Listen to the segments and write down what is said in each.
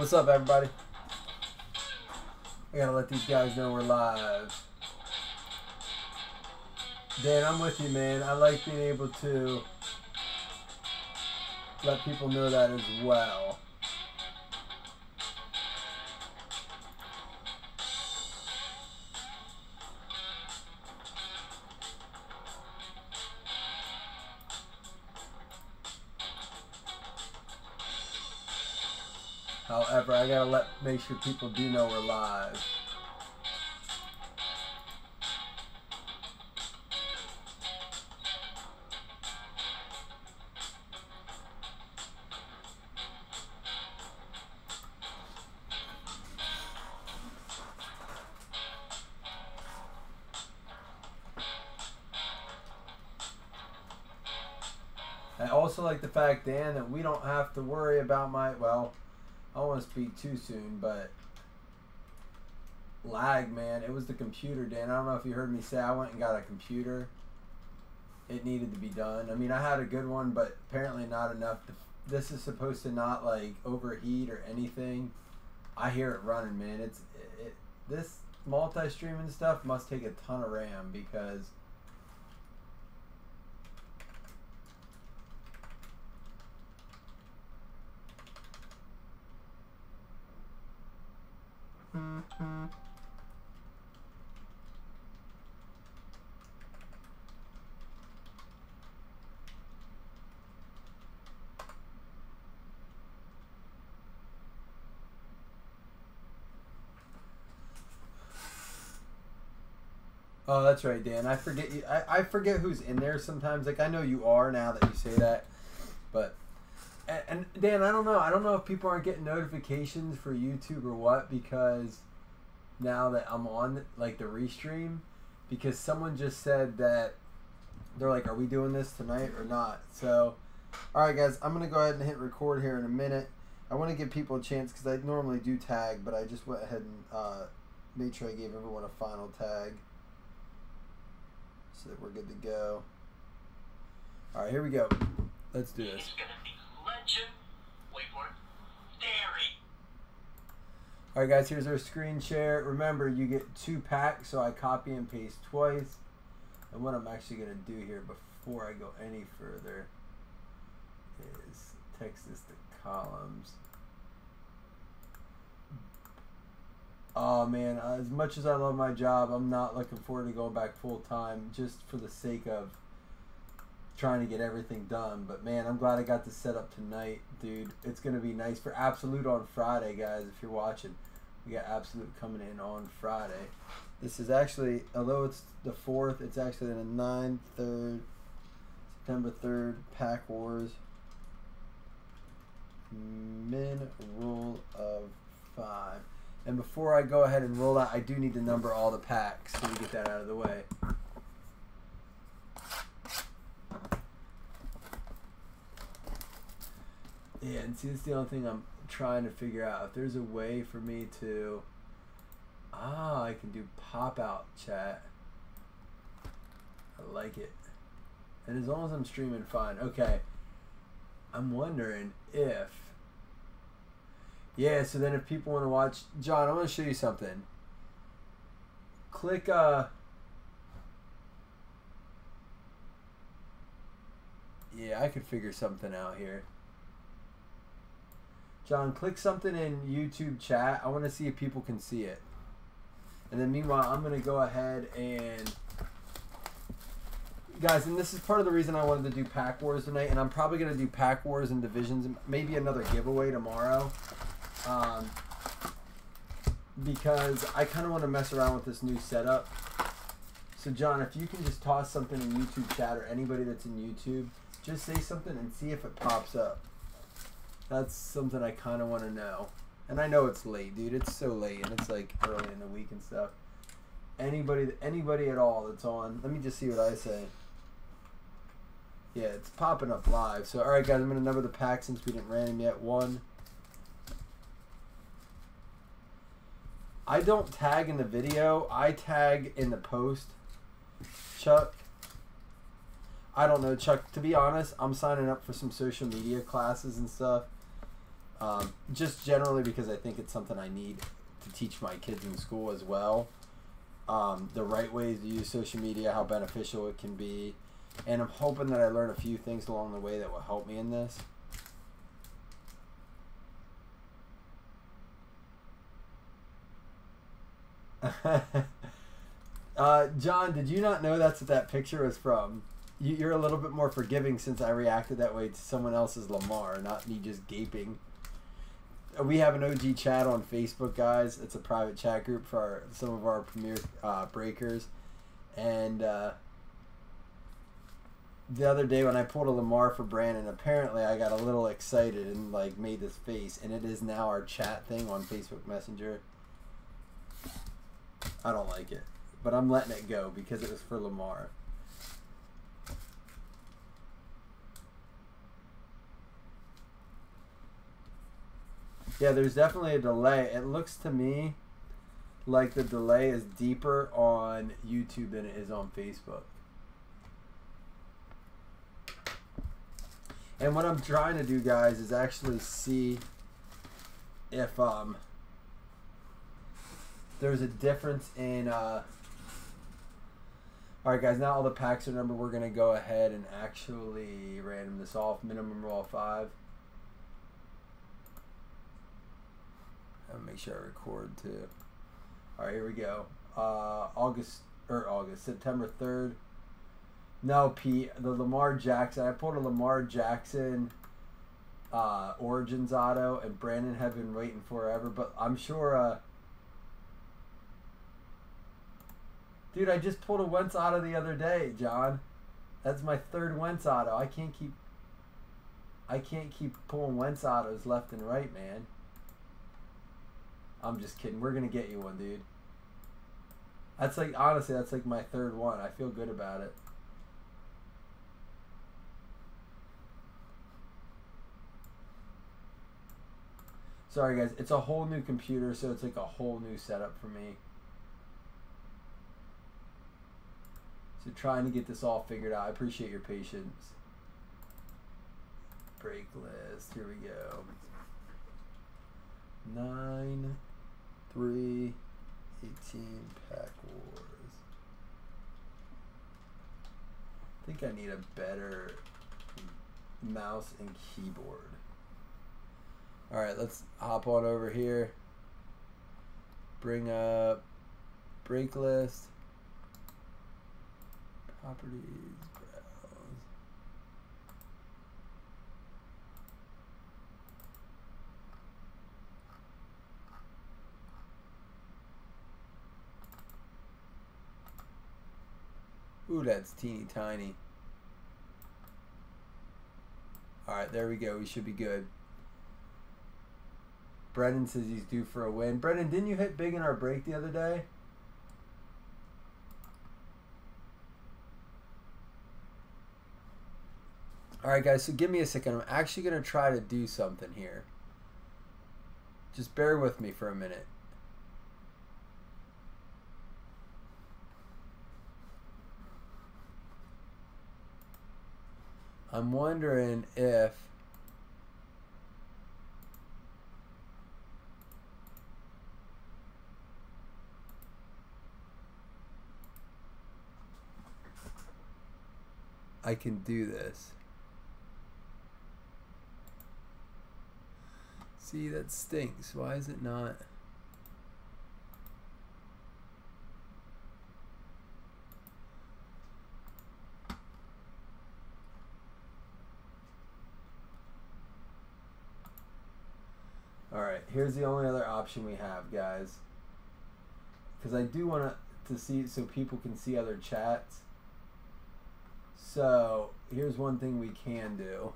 What's up, everybody? I gotta let these guys know we're live. Dan, I'm with you, man. I like being able to let people know that as well. However, I gotta make sure people do know we're live. I also like the fact, Dan, that we don't have to worry about well, I don't want to speak too soon, but lag, man. It was the computer, Dan. I don't know if you heard me say I went and got a computer. It needed to be done. I mean, I had a good one, but apparently not enough. This is supposed to not like overheat or anything. I hear it running, man. This multi-streaming stuff must take a ton of RAM because Oh, that's right, Dan. I forget you. I forget who's in there sometimes. Like I know you are now that you say that, but and Dan, I don't know. I don't know if people aren't getting notifications for YouTube or what, because now that I'm on like the restream, because someone just said that they're like, "Are we doing this tonight or not?" So, all right, guys, I'm gonna go ahead and hit record here in a minute. I want to give people a chance because I normally do tag, but I just went ahead and made sure I gave everyone a final tag. So that we're good to go. All right, here we go. Let's do this. It's gonna be legend. Wait for it. Dairy. All right, guys. Here's our screen share. Remember, you get 2 packs, so I copy and paste twice. And what I'm actually gonna do here before I go any further is text this to columns. Oh man, as much as I love my job, I'm not looking forward to going back full time just for the sake of trying to get everything done. But man, I'm glad I got this set up tonight, dude. It's going to be nice for Absolute on Friday, guys, if you're watching. We got Absolute coming in on Friday. This is actually, although it's the 4th, it's actually the 9th, 3rd, September 3rd, Pack Wars. Min rule of 5. And before I go ahead and roll out, I do need to number all the packs so we get that out of the way. Yeah, and see, that's the only thing I'm trying to figure out. If there's a way for me to... I can do pop-out chat. I like it. And as long as I'm streaming, fine. Okay. I'm wondering if... Yeah, so then if people want to watch... John, I want to show you something. Click... Yeah, I could figure something out here. John, click something in YouTube chat. I want to see if people can see it. And then meanwhile, I'm going to go ahead and... Guys, and this is part of the reason I wanted to do Pack Wars tonight. And I'm probably going to do Pack Wars and Divisions. And maybe another giveaway tomorrow. Because I kind of want to mess around with this new setup. So John, if you can just toss something in YouTube chat, or anybody that's in YouTube, just say something and see if it pops up. That's something I kind of want to know. And I know it's late, dude. It's so late, and it's like early in the week and stuff. Anybody at all that's on. Let me just see what I say. Yeah, it's popping up live. So, all right, guys, I'm going to number the pack since we didn't random yet. 1. I don't tag in the video. I tag in the post. Chuck. I don't know, Chuck. To be honest, I'm signing up for some social media classes and stuff. Just generally because I think it's something I need to teach my kids in school as well. The right ways to use social media, how beneficial it can be. And I'm hoping that I learn a few things along the way that will help me in this. John, did you not know that's what that picture was from? You're a little bit more forgiving since I reacted that way to someone else's Lamar, not me just gaping. We have an OG chat on Facebook, guys. It's a private chat group for some of our premier breakers. And the other day when I pulled a Lamar for Brandon, apparently I got a little excited and like made this face. And it is now our chat thing on Facebook Messenger. I don't like it. But I'm letting it go because it was for Lamar. Yeah, there's definitely a delay. It looks to me like the delay is deeper on YouTube than it is on Facebook. And what I'm trying to do, guys, is actually see if there's a difference in... Alright, guys, now all the packs are numbered. We're going to go ahead and actually random this off. Minimum roll 5. I'll make sure I record too. All right, here we go. September 3rd. No, Pete, the Lamar Jackson. I pulled a Lamar Jackson Origins auto, and Brandon had been waiting forever, but I'm sure. Dude, I just pulled a Wentz auto the other day, John. That's my third Wentz auto. I can't keep pulling Wentz autos left and right, man. I'm just kidding. We're gonna get you one, dude. That's like, honestly, that's like my third one. I feel good about it. Sorry, guys. It's a whole new computer, so it's like a whole new setup for me. So trying to get this all figured out. I appreciate your patience. Break list. Here we go. 9, 3, 18 Pack Wars. I think I need a better mouse and keyboard. Alright, let's hop on over here. Bring up break list. Properties, browse. Ooh, that's teeny tiny. Alright, there we go. We should be good. Brendan says he's due for a win. Brendan, didn't you hit big in our break the other day? Alright, guys, so give me a second. I'm actually going to try to do something here. Just bear with me for a minute. I'm wondering if I can do this. See, that stinks. Why is it not? Alright, here's the only other option we have, guys. Because I do want to see so people can see other chats. So, here's one thing we can do.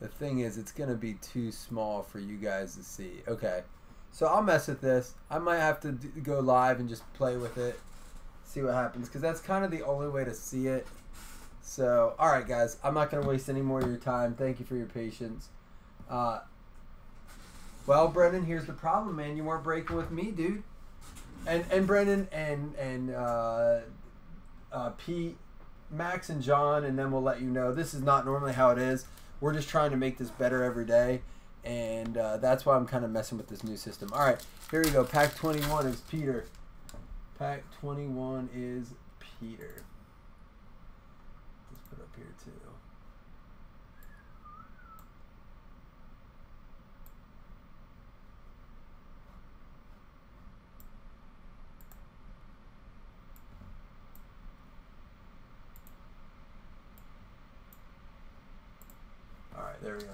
The thing is, it's going to be too small for you guys to see. Okay, so I'll mess with this. I might have to go live and just play with it, see what happens, because that's kind of the only way to see it. So, all right, guys, I'm not going to waste any more of your time. Thank you for your patience. Well, Brendan, here's the problem, man. You weren't breaking with me, dude. And Brendan and Pete, Max, and John, and then we'll let you know. This is not normally how it is. We're just trying to make this better every day, and that's why I'm kind of messing with this new system. All right, here we go. Pack 21 is Peter. Pack 21 is Peter. Let's put up here, too. Alright, there we go.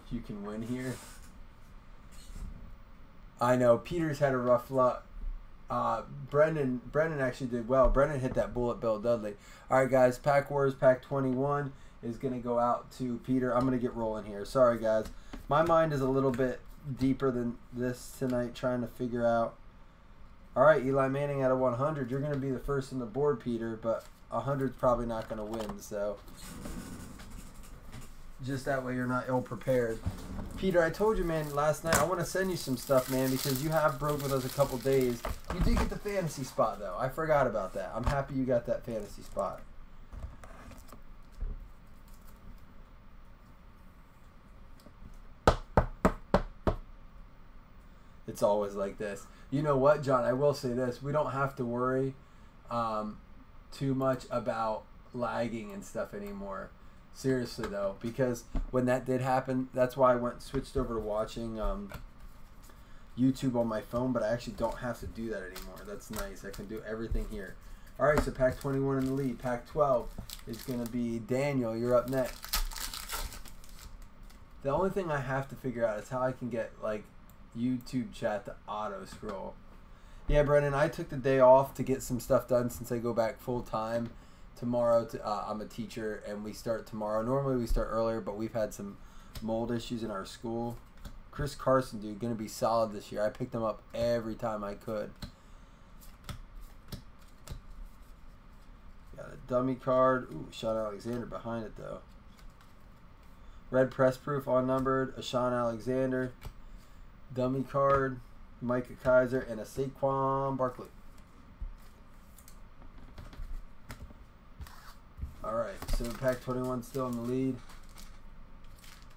If you can win here. I know, Peter's had a rough luck. Brendan actually did well. Brendan hit that bullet Bill Dudley. Alright, guys, Pack Wars, Pack 21 is going to go out to Peter. I'm going to get rolling here. Sorry, guys. My mind is a little bit deeper than this tonight, trying to figure out. All right, Eli Manning out of 100. You're going to be the first on the board, Peter, but 100's probably not going to win, so. Just that way you're not ill prepared. Peter, I told you, man, last night I want to send you some stuff, man, because you have broke with us a couple days. You did get the fantasy spot, though. I forgot about that. I'm happy you got that fantasy spot. It's always like this. You know what, John? I will say this. We don't have to worry too much about lagging and stuff anymore. Seriously, though, because when that did happen, that's why I switched over to watching YouTube on my phone, but I actually don't have to do that anymore. That's nice. I can do everything here. All right, so pack 21 in the lead. Pack 12 is going to be Daniel. You're up next. The only thing I have to figure out is how I can get, like, YouTube chat to auto scroll. Yeah, Brennan, I took the day off to get some stuff done since I go back full time tomorrow. I'm a teacher and we start tomorrow. Normally we start earlier, but we've had some mold issues in our school. Chris Carson, dude, gonna be solid this year. I picked him up every time I could. Got a dummy card. Ooh, Sean Alexander behind it though. Red press proof unnumbered. A Sean Alexander. Dummy card, Micah Kaiser, and a Saquon Barkley. All right, so pack 21 still in the lead.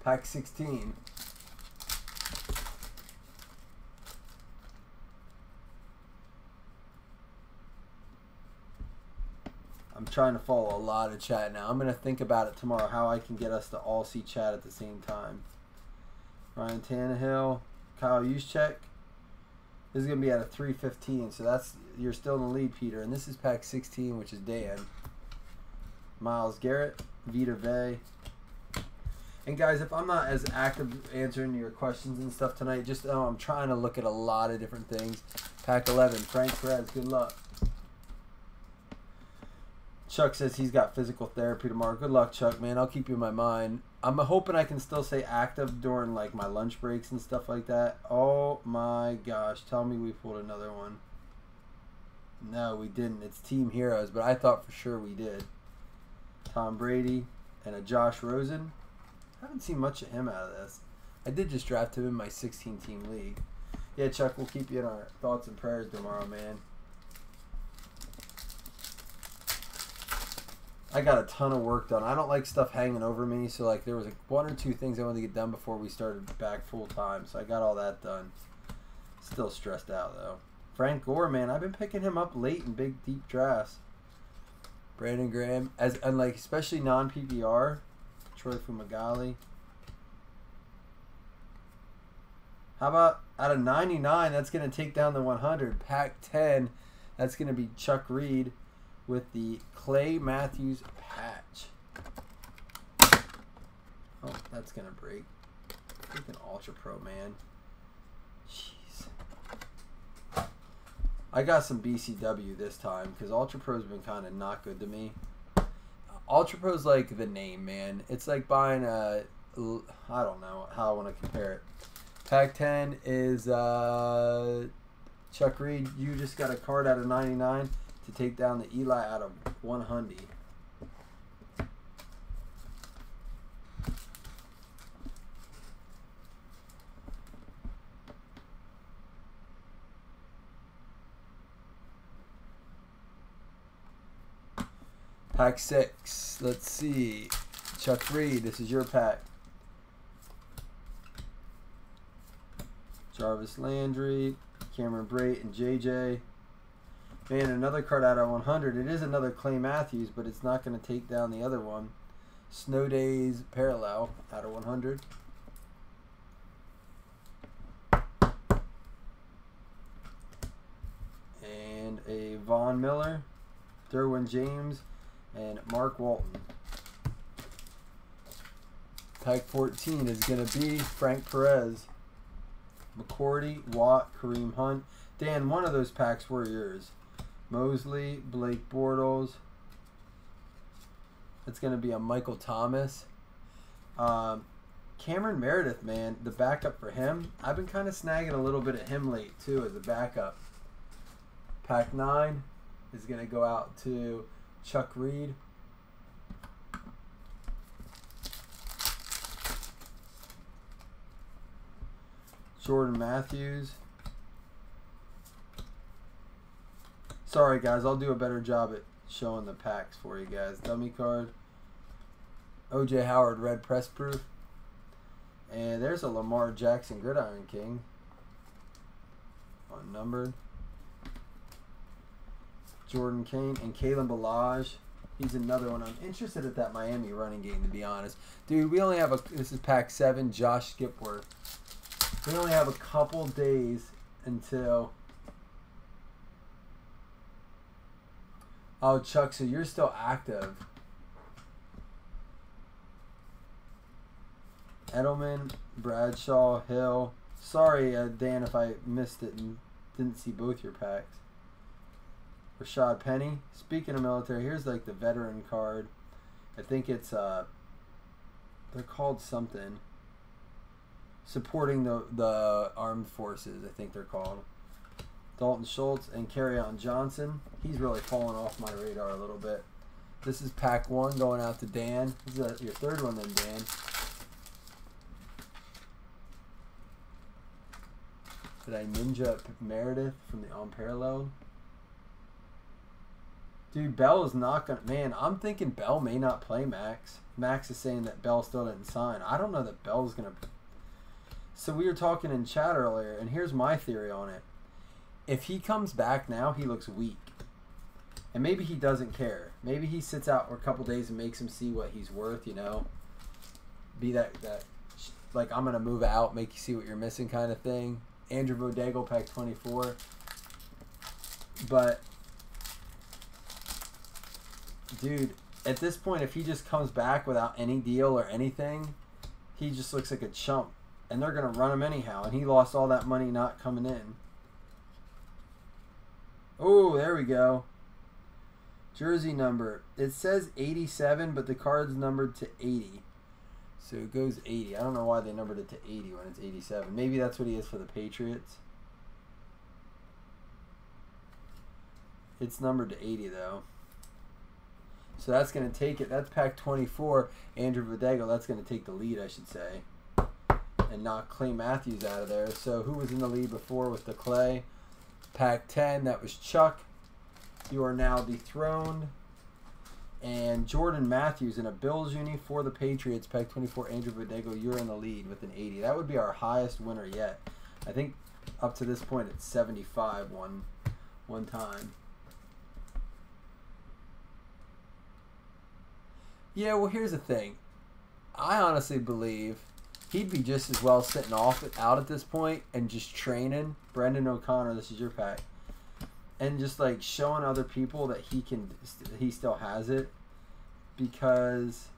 Pack 16. I'm trying to follow a lot of chat now. I'm going to think about it tomorrow, how I can get us to all see chat at the same time. Ryan Tannehill. Kyle Juszczyk. This is going to be at a 315, so that's, you're still in the lead, Peter. And this is pack 16, which is Dan. Myles Garrett, Vita Vey. And guys, if I'm not as active answering your questions and stuff tonight, just know I'm trying to look at a lot of different things. Pack 11, Frank Perez, good luck. Chuck says he's got physical therapy tomorrow. Good luck, Chuck, man. I'll keep you in my mind. I'm hoping I can still stay active during like my lunch breaks and stuff like that. Oh my gosh. Tell me we pulled another one. No, we didn't. It's Team Heroes, but I thought for sure we did. Tom Brady and a Josh Rosen. I haven't seen much of him out of this. I did just draft him in my 16-team league. Yeah, Chuck, we'll keep you in our thoughts and prayers tomorrow, man. I got a ton of work done. I don't like stuff hanging over me, so like there was like 1 or 2 things I wanted to get done before we started back full time, so I got all that done. Still stressed out though. Frank Gore, man, I've been picking him up late in big deep drafts. Brandon Graham, and like especially non-PPR. Troy Fumagalli. How about out of 99? That's gonna take down the 100. Pack 10. That's gonna be Chuck Reed with the Clay Matthews patch. Oh, that's going to break. Freaking Ultra Pro, man. Jeez. I got some BCW this time because Ultra Pro's been kind of not good to me. Ultra Pro's like the name, man. It's like buying a... I don't know how I want to compare it. Pack 10 is Chuck Reed. You just got a card out of 99. To take down the Eli out of 100. Pack 6. Let's see. Chuck Reed, this is your pack. Jarvis Landry, Cameron Brate, and JJ. Man, another card out of 100. It is another Clay Matthews, but it's not going to take down the other one. Snow Days Parallel out of 100. And a Von Miller, Derwin James, and Mark Walton. Pack 14 is going to be Frank Perez, McCourty, Watt, Kareem Hunt. Dan, one of those packs were yours. Mosley, Blake Bortles. It's going to be a Michael Thomas. Cameron Meredith, man, the backup for him. I've been kind of snagging a little bit of him late, too, as a backup. Pack 9 is going to go out to Chuck Reed. Jordan Matthews. Sorry, guys. I'll do a better job at showing the packs for you guys. Dummy card. O.J. Howard, red press proof. And there's a Lamar Jackson Gridiron King. Unnumbered. Jordan Kane and Kalen Ballage. He's another one. I'm interested at that Miami running game, to be honest. Dude, we only have this is pack 7, Josh Skipworth. We only have a couple days until... Oh, Chuck, so you're still active. Edelman, Bradshaw, Hill. Sorry, Dan, if I missed it and didn't see both your packs. Rashad Penny. Speaking of military, here's like the veteran card. I think it's they're called something. Supporting the armed forces, I think they're called. Dalton Schultz and Kerryon Johnson. He's really fallen off my radar a little bit. This is pack 1 going out to Dan. This is your third one then, Dan. Did I ninja Meredith from the Unparalleled? Dude, Bell is not going to... Man, I'm thinking Bell may not play Max. Max is saying that Bell still didn't sign. I don't know that Bell's going to... So we were talking in chat earlier, and here's my theory on it. If he comes back now, he looks weak. And maybe he doesn't care. Maybe he sits out for a couple days and makes him see what he's worth, you know? Be that like, I'm going to move out, make you see what you're missing kind of thing. Andrew Bodego, pack 24. But... Dude, at this point, if he just comes back without any deal or anything, he just looks like a chump. And they're going to run him anyhow. And he lost all that money not coming in. Oh, there we go. Jersey number. It says 87, but the card's numbered to 80. So it goes 80. I don't know why they numbered it to 80 when it's 87. Maybe that's what he is for the Patriots. It's numbered to 80, though. So that's going to take it. That's pack 24. Andrew Bodego, that's going to take the lead, I should say. And knock Clay Matthews out of there. So who was in the lead before with the Clay? Pack 10, that was Chuck. You are now dethroned. And Jordan Matthews in a Bills uni for the Patriots. Pack 24, Andrew Bodego, you're in the lead with an 80. That would be our highest winner yet. I think up to this point it's 75 one time. Yeah, well, here's the thing. I honestly believe he'd be just as well sitting out at this point and just training. Brendan O'Connor, this is your pack. And just like showing other people that he still has it. Because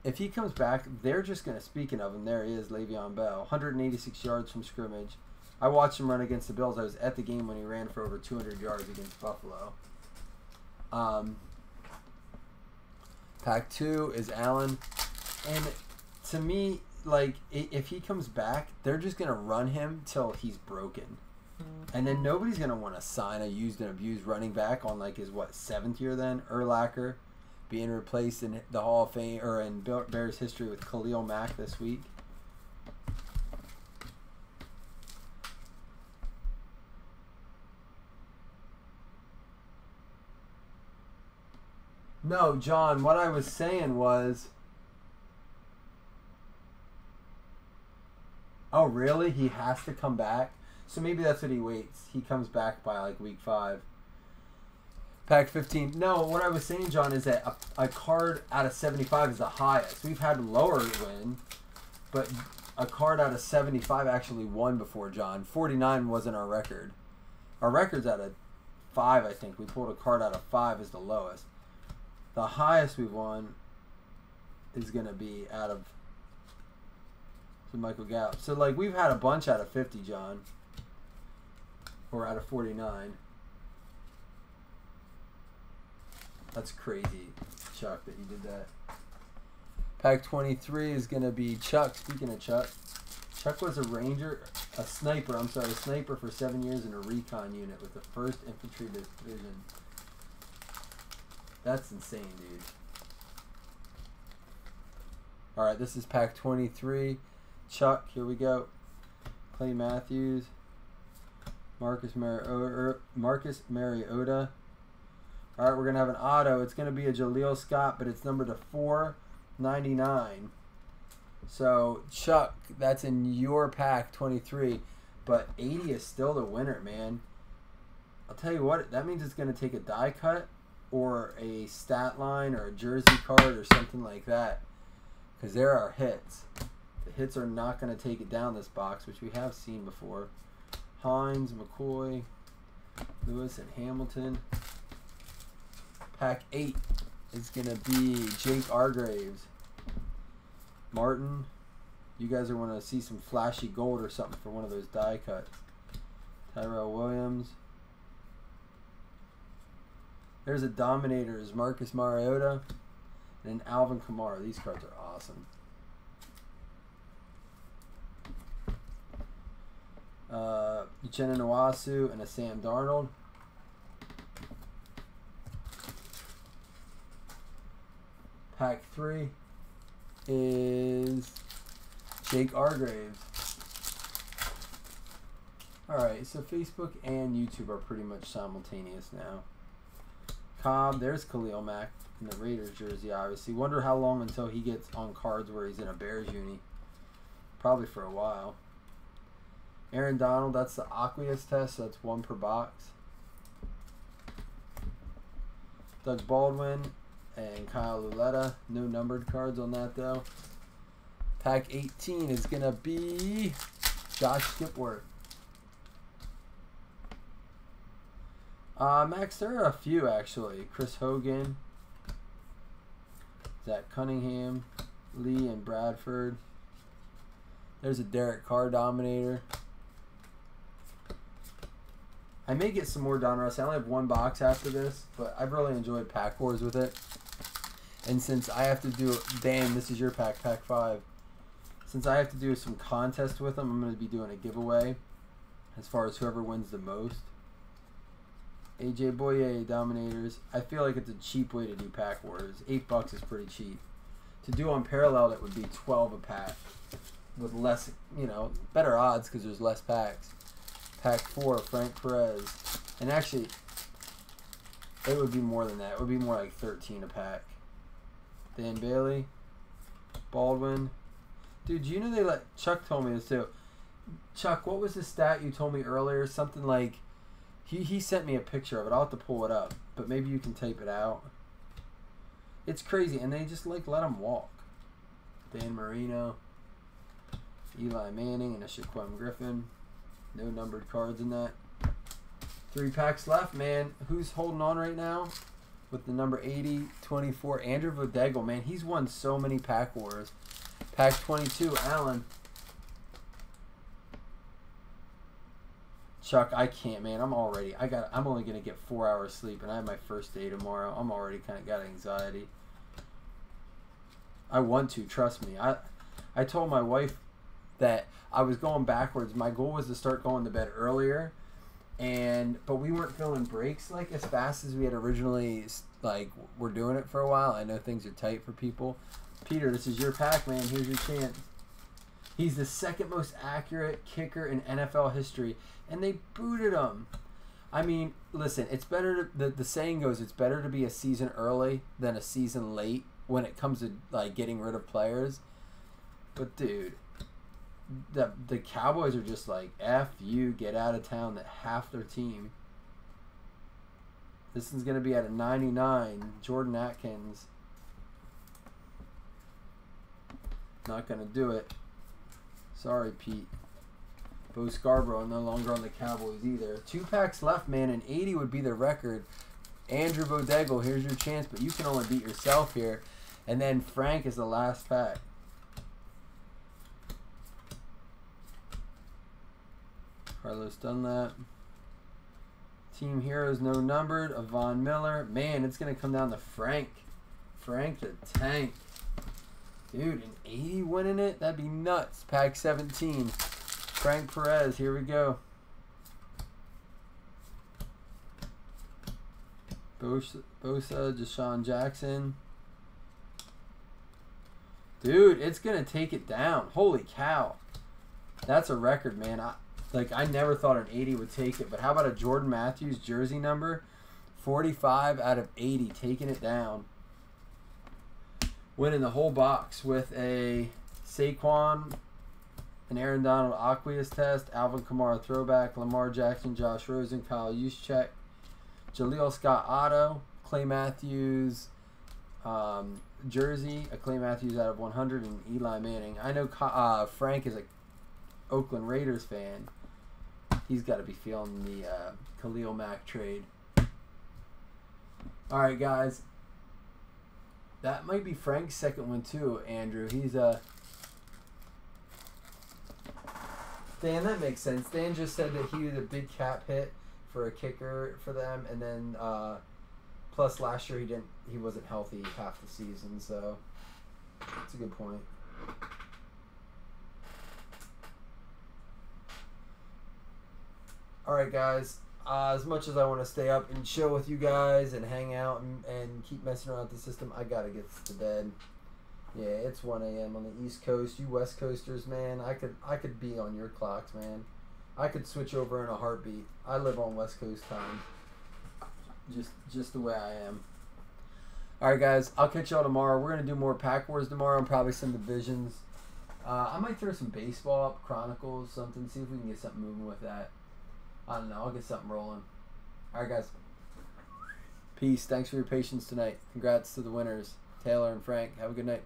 if he comes back, they're just going to, speaking of him, there he is, Le'Veon Bell. 186 yards from scrimmage. I watched him run against the Bills. I was at the game when he ran for over 200 yards against Buffalo. Pack 2 is Allen. And to me, like, if he comes back, they're just going to run him till he's broken. And then nobody's going to want to sign a used and abused running back on, like, his, 7th year then? Urlacher being replaced in the Hall of Fame, or in Bears history with Khalil Mack this week. No, John, what I was saying was... Oh, really? He has to come back? So maybe that's what he waits. He comes back by, like, week 5. Pack 15. No, what I was saying, John, is that a card out of 75 is the highest. We've had lower win, but a card out of 75 actually won before, John. 49 wasn't our record. Our record's out of 5, I think. We pulled a card out of 5 as the lowest. The highest we've won is going to be out of Michael Gallup. So, like, we've had a bunch out of 50, John. Or out of 49. That's crazy, Chuck, that you did that. Pack 23 is going to be Chuck. Speaking of Chuck, Chuck was a sniper for 7 years in a recon unit with the 1st Infantry Division. That's insane, dude. Alright, this is pack 23. Chuck, here we go. Clay Matthews. Marcus Mariota. All right, we're going to have an auto. It's going to be a Jaleel Scott, but it's numbered to 499. So, Chuck, that's in your pack, 23. But 80 is still the winner, man. I'll tell you what, that means it's going to take a die cut or a stat line or a jersey card or something like that. Because there are hits. The hits are not going to take it down this box, which we have seen before. Hines, McCoy, Lewis, and Hamilton. Pack 8 is going to be Jake Hargraves. Martin, you guys are want to see some flashy gold or something for one of those die cuts. Tyrell Williams. There's a Dominators, Marcus Mariota, and an Alvin Kamara. These cards are awesome. Uchenna Nwasu and a Sam Darnold. Pack 3 is Jake Hargraves. Alright, so Facebook and YouTube are pretty much simultaneous now. Cobb, there's Khalil Mack in the Raiders jersey, obviously. Wonder how long until he gets on cards where he's in a Bears uni. Probably for a while. Aaron Donald, that's the Aqueous test, so that's 1 per box. Doug Baldwin and Kyle Luletta. No numbered cards on that, though. Pack 18 is going to be Josh Skipworth. Max, there are a few, actually. Chris Hogan, Zach Cunningham, Lee and Bradford. There's a Derek Carr Dominator. I may get some more Donruss. I only have 1 box after this, but I've really enjoyed Pack Wars with it. And since I have to do, Dan, this is your pack, Pack 5. Since I have to do some contest with them, I'm going to be doing a giveaway as far as whoever wins the most. AJ Boye, Dominators. I feel like it's a cheap way to do Pack Wars. $8 is pretty cheap. To do Unparalleled, it would be 12 a pack with less, you know, better odds because there's less packs. Pack 4, Frank Perez. And actually, it would be more than that. It would be more like 13 a pack. Dan Bailey, Baldwin. Dude, you know they let... Chuck told me this too. Chuck, what was the stat you told me earlier? Something like... He sent me a picture of it. I'll have to pull it up. But maybe you can type it out. It's crazy. And they just like let them walk. Dan Marino, Eli Manning, and a Shaquem Griffin. No numbered cards in that. 3 packs left, man. Who's holding on right now? With the number 80, 24, Andrew Vodegel, man. He's won so many Pack Wars. Pack 22, Allen. Chuck, I can't, man. I'm only gonna get 4 hours sleep, and I have my first day tomorrow. I'm already kind of got anxiety. I want to, trust me. I told my wife that I was going backwards. My goal was to start going to bed earlier, but we weren't filling breaks like as fast as we had originally. Like, we're doing it for a while. I know things are tight for people. Peter, this is your pack, man. Here's your chance. He's the 2nd most accurate kicker in NFL history, and they booted him. I mean, listen, it's better to, the saying goes, it's better to be a season early than a season late when it comes to like getting rid of players. But dude, the Cowboys are just like, F you, get out of town. That half their team. This is going to be at a 99. Jordan Atkins. Not going to do it. Sorry, Pete. Bo Scarborough no longer on the Cowboys either. 2 packs left, man, and 80 would be the record. Andrew Vodegel, here's your chance, but you can only beat yourself here. And then Frank is the last pack. Carlos Dunlap. Team Heroes, no numbered. Von Miller. Man, it's going to come down to Frank. Frank the Tank. Dude, an 80 winning it? That'd be nuts. Pack 17. Frank Perez, here we go. Bosa, Deshaun Jackson. Dude, it's going to take it down. Holy cow. That's a record, man. I never thought an 80 would take it, but how about a Jordan Matthews jersey number? 45 out of 80, taking it down. Winning the whole box with a Saquon, an Aaron Donald Aqueous test, Alvin Kamara throwback, Lamar Jackson, Josh Rosen, Kyle Juszczyk, Jaleel Scott auto, Clay Matthews jersey, a Clay Matthews out of 100, and Eli Manning. I know Frank is a Oakland Raiders fan. He's got to be feeling the Khalil Mack trade. All right, guys. That might be Frank's second one too, Andrew. He's Dan, that makes sense. Dan just said that he was a big cap hit for a kicker for them, and then plus last year he wasn't healthy half the season, so that's a good point. All right, guys. As much as I want to stay up and chill with you guys and hang out and keep messing around with the system, I gotta get to bed. Yeah, it's 1 a.m. on the East Coast. You West Coasters, man, I could be on your clocks, man. I could switch over in a heartbeat. I live on West Coast time. Just the way I am. All right, guys. I'll catch y'all tomorrow. We're gonna do more Pack Wars tomorrow and probably some divisions. I might throw some baseball up, Chronicles, something. See if we can get something moving with that. I don't know. I'll get something rolling. All right, guys. Peace. Thanks for your patience tonight. Congrats to the winners, Taylor and Frank. Have a good night.